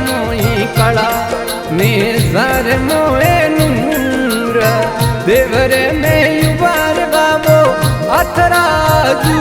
मोई कला निजर मोए नूर देवरे में युवार बाबो अतराजू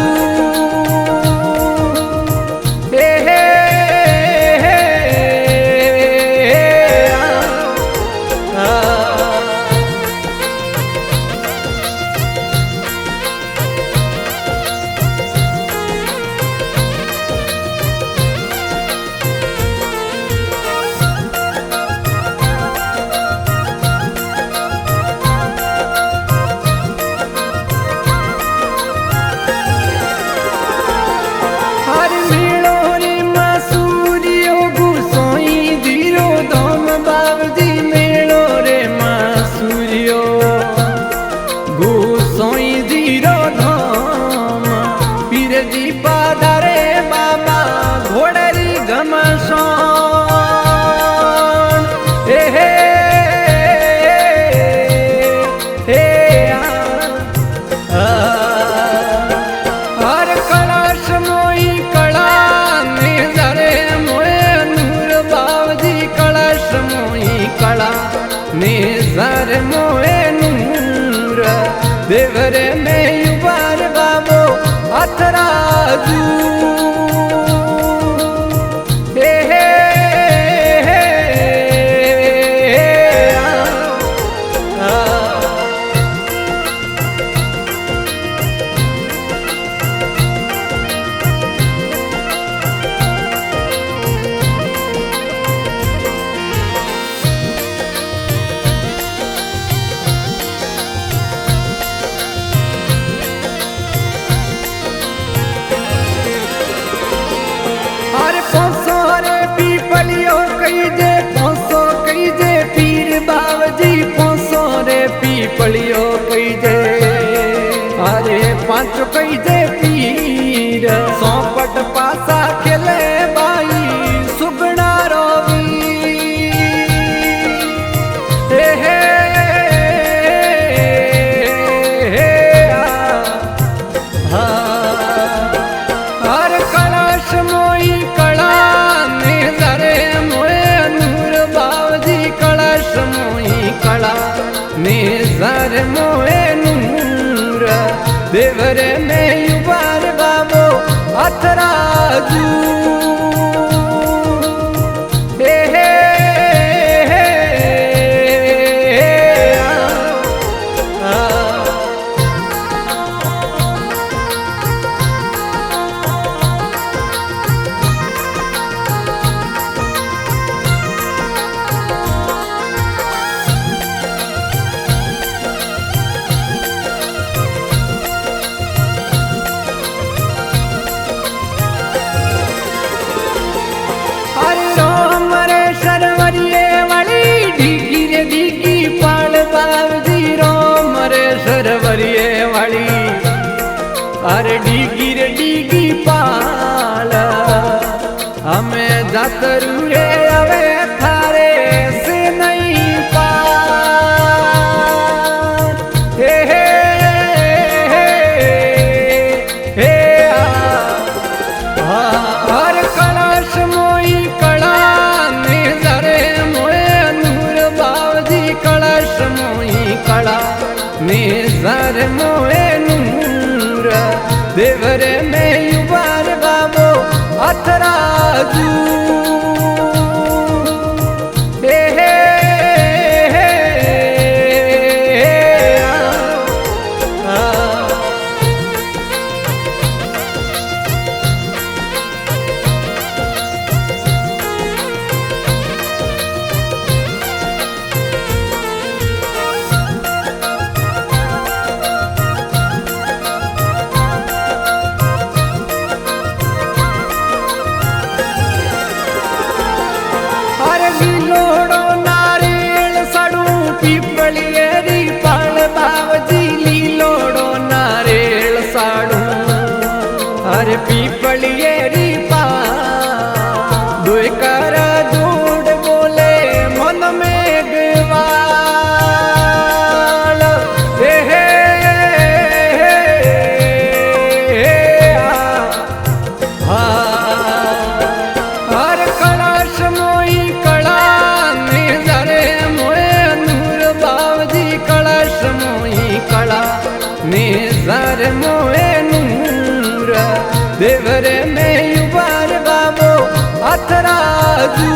निजर मोए नूर देवरे में युवार बाबो अतराजू पीपलियो कई दे अरे पांच कई दे पीर सौपट पासा खेले बाई सुगना रोवी हर कलाश मोई कला निजरे मोए नूर बावजी कलाश मोई कला निजर मोए नूर देवरे में युवार बाबो अतराजू सरवरिये वाली अरे डीगी पाल हमें जातरू रे अवे थारे से नहीं पार हर कलाश मोई कला निजरे मोए नूर बावजी कलाश मोई कला निजर मोए नूर देवरे में युवार बाबो अतराजू ઝરે મોએ નૂર દેવરે મેં યુબાર બાબો અથરાજુ